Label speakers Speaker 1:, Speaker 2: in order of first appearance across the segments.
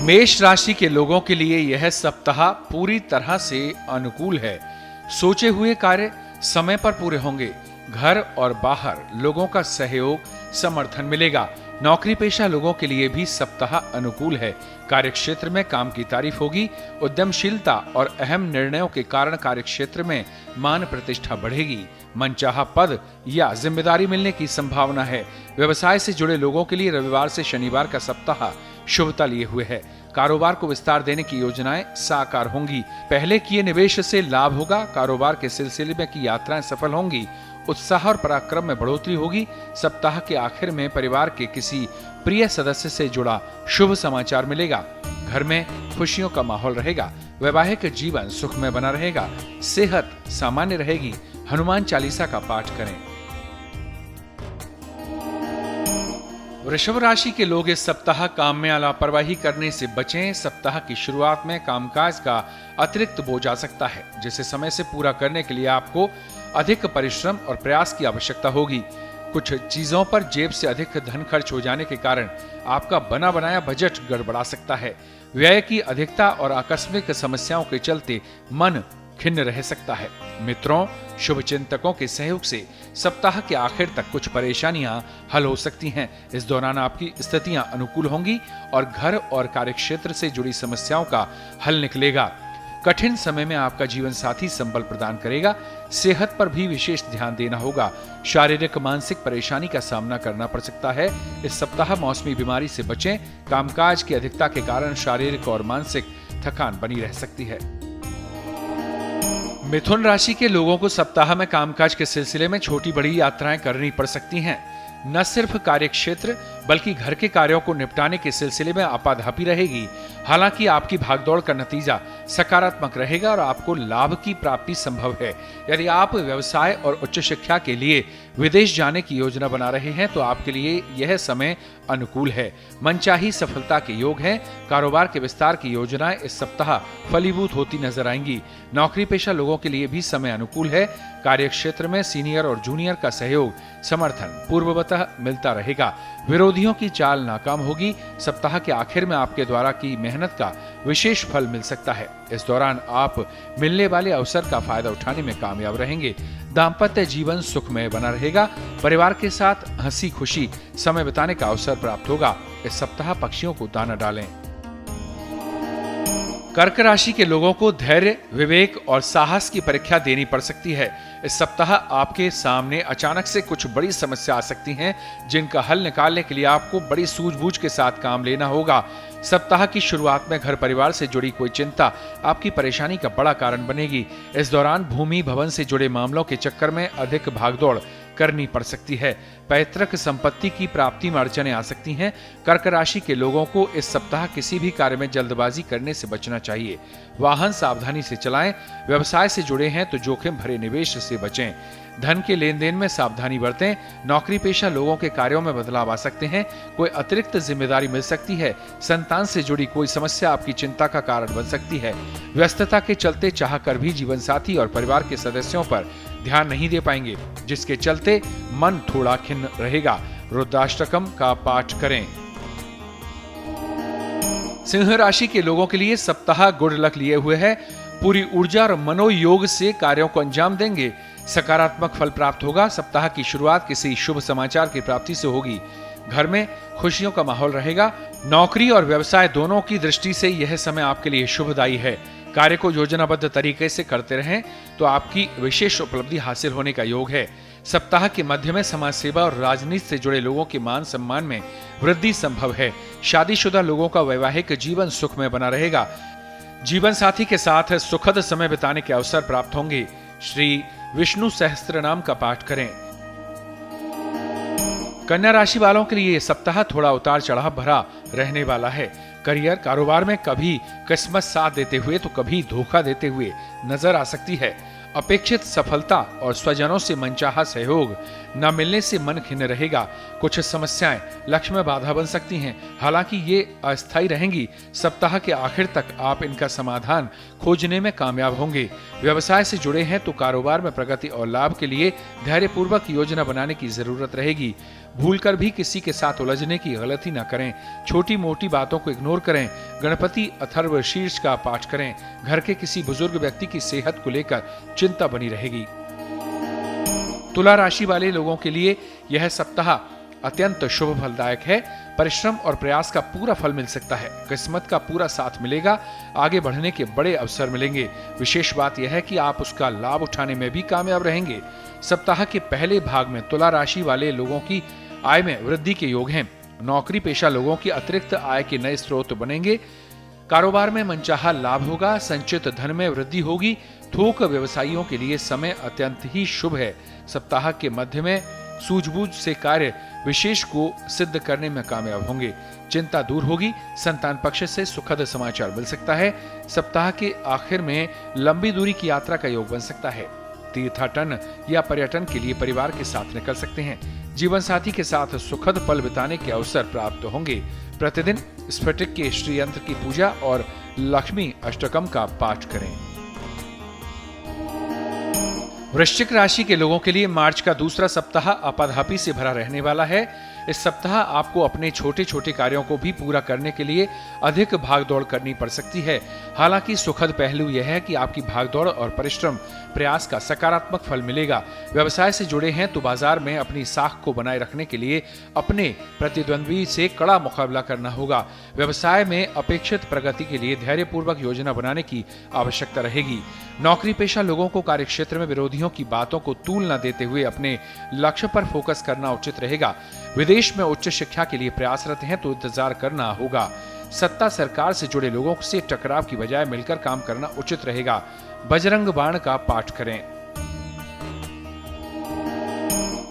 Speaker 1: मेष राशि के लोगों के लिए यह सप्ताह पूरी तरह से अनुकूल है। सोचे हुए कार्य समय पर पूरे होंगे। घर और बाहर लोगों का सहयोग, समर्थन मिलेगा। नौकरी पेशा लोगों के लिए भी सप्ताह अनुकूल है। कार्यक्षेत्र में काम की तारीफ होगी। उद्यमशीलता और अहम निर्णयों के कारण कार्यक्षेत्र में मान प्रतिष्ठा बढ़ेगी। मनचाहा पद या जिम्मेदारी मिलने की संभावना है। व्यवसाय से जुड़े लोगों के लिए रविवार से शनिवार का सप्ताह शुभता लिए हुए है। कारोबार को विस्तार देने की योजनाएं साकार होंगी। पहले किए निवेश से लाभ होगा। कारोबार के सिलसिले में की यात्राएं सफल होंगी। उत्साह और पराक्रम में बढ़ोतरी होगी। सप्ताह के आखिर में परिवार के किसी प्रिय सदस्य से जुड़ा शुभ समाचार मिलेगा। घर में खुशियों का माहौल रहेगा। वैवाहिक जीवन सुखमय बना रहेगा। सेहत सामान्य रहेगी। हनुमान चालीसा का पाठ करें। वृषभ राशि के लोग इस सप्ताह काम में लापरवाही करने से बचें। सप्ताह की शुरुआत में कामकाज का अतिरिक्त बोझ आ सकता है, जिसे समय से पूरा करने के लिए आपको अधिक परिश्रम और प्रयास की आवश्यकता होगी। कुछ चीजों पर जेब से अधिक धन खर्च हो जाने के कारण आपका बना बनाया बजट गड़बड़ा सकता है। व्यय की अधिकता और आकस्मिक समस्याओं के चलते मन खिन्न रह सकता है। मित्रों, शुभ चिंतकों के सहयोग से सप्ताह के आखिर तक कुछ परेशानियां हल हो सकती हैं। इस दौरान आपकी स्थितियां अनुकूल होंगी और घर और कार्यक्षेत्र से जुड़ी समस्याओं का हल निकलेगा। कठिन समय में आपका जीवन साथी संबल प्रदान करेगा। सेहत पर भी विशेष ध्यान देना होगा। शारीरिक मानसिक परेशानी का सामना करना पड़ सकता है। इस सप्ताह मौसमी बीमारी से बचें। कामकाज की अधिकता के कारण शारीरिक और मानसिक थकान बनी रह सकती है। मिथुन राशि के लोगों को सप्ताह में कामकाज के सिलसिले में छोटी बड़ी यात्राएं करनी पड़ सकती हैं। न सिर्फ कार्यक्षेत्र बल्कि घर के कार्यों को निपटाने के सिलसिले में आपाधापी रहेगी। हालांकि आपकी भागदौड़ का नतीजा सकारात्मक रहेगा और आपको लाभ की प्राप्ति संभव है। यदि आप व्यवसाय और उच्च शिक्षा के लिए विदेश जाने की योजना बना रहे हैं तो आपके लिए यह समय अनुकूल है। मनचाही सफलता के योग हैं। कारोबार के विस्तार की योजनाएं इस सप्ताह फलीभूत होती नजर आएंगी। नौकरी पेशा लोगों के लिए भी समय अनुकूल है। कार्यक्षेत्र में सीनियर और जूनियर का सहयोग, समर्थन पूर्ववतः मिलता रहेगा। विरोधियों की चाल नाकाम होगी। सप्ताह के आखिर में आपके द्वारा की मेहनत का विशेष फल मिल सकता है। इस दौरान आप मिलने वाले अवसर का फायदा उठाने में कामयाब रहेंगे। दाम्पत्य जीवन सुखमय बना रहेगा। परिवार के साथ हंसी खुशी समय बिताने का अवसर प्राप्त होगा। इस सप्ताह पक्षियों को दाना डालें। कर्क राशि के लोगों को धैर्य, विवेक और साहस की परीक्षा देनी पड़ सकती है। इस सप्ताह आपके सामने अचानक से कुछ बड़ी समस्या आ सकती हैं, जिनका हल निकालने के लिए आपको बड़ी सूझबूझ के साथ काम लेना होगा। सप्ताह की शुरुआत में घर परिवार से जुड़ी कोई चिंता आपकी परेशानी का बड़ा कारण बनेगी। इस दौरान भूमि भवन से जुड़े मामलों के चक्कर में अधिक भागदौड़ करनी पड़ सकती है। पैतृक संपत्ति की प्राप्ति में अड़चनें आ सकती हैं। कर्क राशि के लोगों को इस सप्ताह किसी भी कार्य में जल्दबाजी करने से बचना चाहिए। वाहन सावधानी से चलाएं। व्यवसाय से जुड़े हैं तो जोखिम भरे निवेश से बचें। धन के लेन देन में सावधानी बरतें। नौकरी पेशा लोगों के कार्यों में बदलाव आ सकते हैं। कोई अतिरिक्त जिम्मेदारी मिल सकती है। संतान से जुड़ी कोई समस्या आपकी चिंता का कारण बन सकती है। व्यस्तता के चलते चाहकर भी जीवन साथी और परिवार के सदस्यों पर ध्यान नहीं दे पाएंगे, जिसके चलते मन थोड़ा खिन्न रहेगा। रुद्राष्टकम का पाठ करें। सिंह राशि के लोगों के लिए सप्ताह गुड लक लिए हुए है। पूरी ऊर्जा और मनोयोग से कार्यों को अंजाम देंगे। सकारात्मक फल प्राप्त होगा। सप्ताह की शुरुआत किसी शुभ समाचार की प्राप्ति से होगी। घर में खुशियों का माहौल रहेगा। नौकरी और व्यवसाय दोनों की दृष्टि से यह समय आपके लिए शुभदायी है। कार्य को योजनाबद्ध तरीके से करते रहें तो आपकी विशेष उपलब्धि हासिल होने का योग है। सप्ताह के मध्य में समाज सेवा और राजनीति से जुड़े लोगों के मान सम्मान में वृद्धि संभव है। शादीशुदा लोगों का वैवाहिक जीवन सुखमय बना रहेगा। जीवन साथी के साथ सुखद समय बिताने के अवसर प्राप्त होंगे। श्री विष्णु सहस्त्र नाम का पाठ करें। कन्या राशि वालों के लिए सप्ताह थोड़ा उतार चढ़ाव भरा रहने वाला है। करियर, कारोबार में कभी किस्मत साथ देते हुए तो कभी धोखा देते हुए नजर आ सकती है। अपेक्षित सफलता और स्वजनों से मनचाहा सहयोग न मिलने से मन खिन्न रहेगा। कुछ समस्याएं लक्ष्य में बाधा बन सकती हैं, हालांकि ये अस्थायी रहेंगी। सप्ताह के आखिर तक आप इनका समाधान खोजने में कामयाब होंगे। व्यवसाय से जुड़े हैं तो कारोबार में प्रगति और लाभ के लिए धैर्यपूर्वक योजना बनाने की जरूरत रहेगी। भूलकर भी किसी के साथ उलझने की गलती न करें। छोटी मोटी बातों को इग्नोर करें। गणपति अथर्व शीर्ष का पाठ करें। घर के किसी बुजुर्ग व्यक्ति की सेहत को लेकर चिंता बनी रहेगी। तुला राशि वाले लोगों के लिए यह सप्ताह अत्यंत शुभ फलदायक है। परिश्रम और प्रयास का पूरा फल मिल सकता है। किस्मत का पूरा साथ मिलेगा। आगे बढ़ने के बड़े अवसर मिलेंगे। विशेष बात यह है कि आप उसका लाभ उठाने में भी कामयाब रहेंगे। सप्ताह के पहले भाग में तुला राशि वाले लोगों की आय में वृद्धि के योग हैं। नौकरी पेशा लोगों की अतिरिक्त आय के नए स्रोत बनेंगे। कारोबार में मनचाहा लाभ होगा। संचित धन में वृद्धि होगी। थोक व्यवसायियों के लिए समय अत्यंत ही शुभ है। सप्ताह के मध्य में सूझबूझ से कार्य विशेष को सिद्ध करने में कामयाब होंगे। चिंता दूर होगी। संतान पक्ष से सुखद समाचार मिल सकता है। सप्ताह के आखिर में लंबी दूरी की यात्रा का योग बन सकता है। तीर्थाटन या पर्यटन के लिए परिवार के साथ निकल सकते हैं। जीवन साथी के साथ सुखद पल बिताने के अवसर प्राप्त होंगे। प्रतिदिन स्फटिक के श्री यंत्र की पूजा और लक्ष्मी अष्टकम का पाठ करें। वृश्चिक राशि के लोगों के लिए मार्च का दूसरा सप्ताह आपाधापी से भरा रहने वाला है। इस सप्ताह आपको अपने छोटे छोटे कार्यों को भी पूरा करने के लिए अधिक भागदौड़ करनी पड़ सकती है। हालांकि सुखद पहलू यह है कि आपकी भागदौड़ और परिश्रम प्रयास का सकारात्मक फल मिलेगा। व्यवसाय से जुड़े हैं तो बाजार में अपनी साख को बनाए रखने के लिए अपने प्रतिद्वंद्वी से कड़ा मुकाबला करना होगा। व्यवसाय में अपेक्षित प्रगति के लिए धैर्यपूर्वक योजना बनाने की आवश्यकता रहेगी। नौकरी पेशा लोगों को कार्यक्षेत्र में विरोधियों की बातों को तूल न देते हुए अपने लक्ष्य पर फोकस करना उचित रहेगा। विदेश में उच्च शिक्षा के लिए प्रयासरत हैं तो इंतजार करना होगा। सत्ता सरकार से जुड़े लोगों से टकराव की बजाय मिलकर काम करना उचित रहेगा। बजरंग बाण का पाठ करें।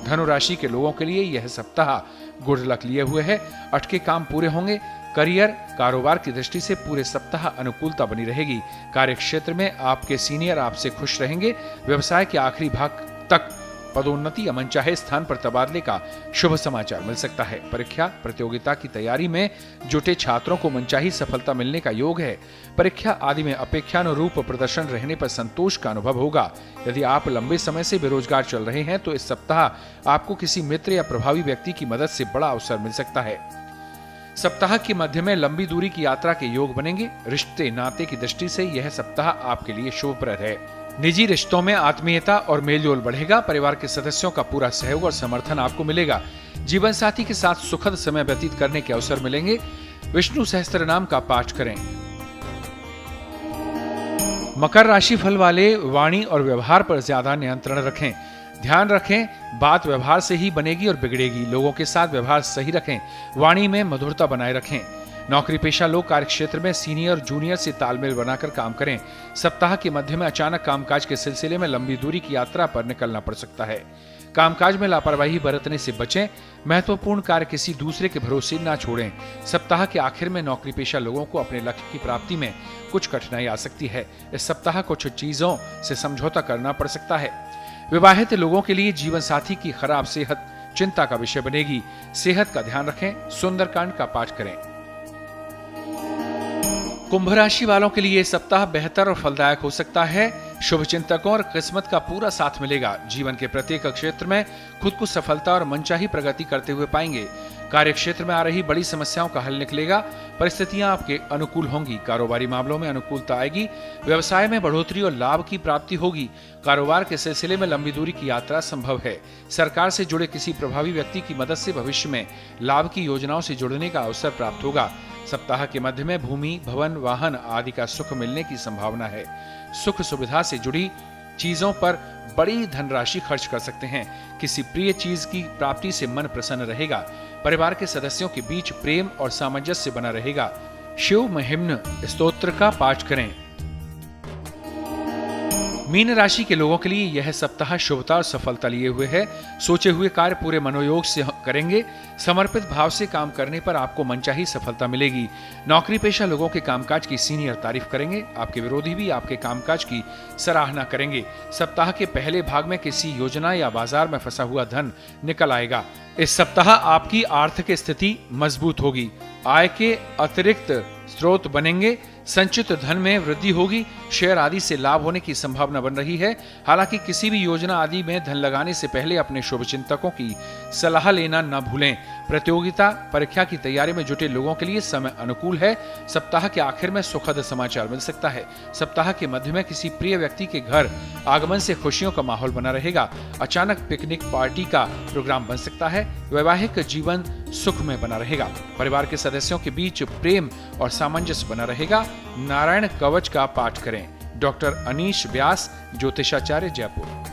Speaker 1: धनु राशि के लोगों के लिए यह सप्ताह गुड लक लिए हुए है। अटके काम पूरे होंगे। करियर कारोबार की दृष्टि से पूरे सप्ताह अनुकूलता बनी रहेगी। कार्यक्षेत्र में आपके सीनियर आपसे खुश रहेंगे। व्यवसाय के आखिरी भाग तक पदोन्नति या मनचाहे स्थान पर तबादले का शुभ समाचार मिल सकता है। परीक्षा प्रतियोगिता की तैयारी में जुटे छात्रों को मनचाही सफलता मिलने का योग है। परीक्षा आदि में अपेक्षानुरूप प्रदर्शन रहने पर संतोष का अनुभव होगा। यदि आप लंबे समय से बेरोजगार चल रहे हैं तो इस सप्ताह आपको किसी मित्र या प्रभावी व्यक्ति की मदद से बड़ा अवसर मिल सकता है। सप्ताह के मध्य में लंबी दूरी की यात्रा के योग बनेंगे। रिश्ते नाते की दृष्टि से यह सप्ताह आपके लिए शुभप्रद है। निजी रिश्तों में आत्मीयता और मेलजोल बढ़ेगा। परिवार के सदस्यों का पूरा सहयोग और समर्थन आपको मिलेगा। जीवन साथी के साथ सुखद समय व्यतीत करने के अवसर मिलेंगे। विष्णु सहस्त्र नाम का पाठ करें। मकर राशि फल वाले वाणी और व्यवहार पर ज्यादा नियंत्रण रखें। ध्यान रखें, बात व्यवहार से ही बनेगी और बिगड़ेगी। लोगों के साथ व्यवहार सही रखें। वाणी में मधुरता बनाए रखें। नौकरी पेशा लोग कार्यक्षेत्र में सीनियर और जूनियर से तालमेल बनाकर काम करें। सप्ताह के मध्य में अचानक कामकाज के सिलसिले में लंबी दूरी की यात्रा पर निकलना पड़ सकता है। कामकाज में लापरवाही बरतने से बचें। महत्वपूर्ण कार्य किसी दूसरे के भरोसे न छोड़ें। सप्ताह के आखिर में नौकरी पेशा लोगों को अपने लक्ष्य की प्राप्ति में कुछ कठिनाई आ सकती है। इस सप्ताह कुछ चीजों से समझौता करना पड़ सकता है। विवाहित लोगों के लिए जीवन साथी की खराब सेहत चिंता का विषय बनेगी। सेहत का ध्यान रखें। सुंदरकांड का पाठ करें। कुंभ राशि वालों के लिए सप्ताह बेहतर और फलदायक हो सकता है। शुभ चिंतकों और किस्मत का पूरा साथ मिलेगा। जीवन के प्रत्येक क्षेत्र में खुद को सफलता और मनचाही प्रगति करते हुए पाएंगे। कार्य क्षेत्र में आ रही बड़ी समस्याओं का हल निकलेगा। परिस्थितियां आपके अनुकूल होंगी। कारोबारी मामलों में अनुकूलता आएगी। व्यवसाय में बढ़ोतरी और लाभ की प्राप्ति होगी। कारोबार के सिलसिले में लंबी दूरी की यात्रा संभव है। सरकार से जुड़े किसी प्रभावी व्यक्ति की मदद से भविष्य में लाभ की योजनाओं से जुड़ने का अवसर प्राप्त होगा। सप्ताह के मध्य में भूमि भवन वाहन आदि का सुख मिलने की संभावना है। सुख सुविधा से जुड़ी चीजों पर बड़ी धनराशि खर्च कर सकते हैं। किसी प्रिय चीज की प्राप्ति से मन प्रसन्न रहेगा। परिवार के सदस्यों के बीच प्रेम और सामंजस्य बना रहेगा। शिव महिम्न स्तोत्र का पाठ करें। मीन राशि के लोगों के लिए यह सप्ताह शुभता और सफलता लिए हुए है। सोचे हुए कार्य पूरे मनोयोग से करेंगे। समर्पित भाव से काम करने पर आपको मनचाही सफलता मिलेगी। नौकरी पेशा लोगों के कामकाज की सीनियर तारीफ करेंगे। आपके विरोधी भी आपके कामकाज की सराहना करेंगे। सप्ताह के पहले भाग में किसी योजना या बाजार में फंसा हुआ धन निकल आएगा। इस सप्ताह आपकी आर्थिक स्थिति मजबूत होगी। आय के अतिरिक्त स्रोत बनेंगे। संचित धन में वृद्धि होगी। शेयर आदि से लाभ होने की संभावना बन रही है। हालांकि किसी भी योजना आदि में धन लगाने से पहले अपने शुभचिंतकों की सलाह लेना न भूलें। प्रतियोगिता परीक्षा की तैयारी में जुटे लोगों के लिए समय अनुकूल है। सप्ताह के आखिर में सुखद समाचार मिल सकता है। सप्ताह के मध्य में किसी प्रिय व्यक्ति के घर आगमन से खुशियों का माहौल बना रहेगा। अचानक पिकनिक पार्टी का प्रोग्राम बन सकता है। वैवाहिक जीवन सुख में बना रहेगा। परिवार के सदस्यों के बीच प्रेम और सामंजस्य बना रहेगा। नारायण कवच का पाठ करें। डॉक्टर अनीश व्यास, ज्योतिषाचार्य, जयपुर।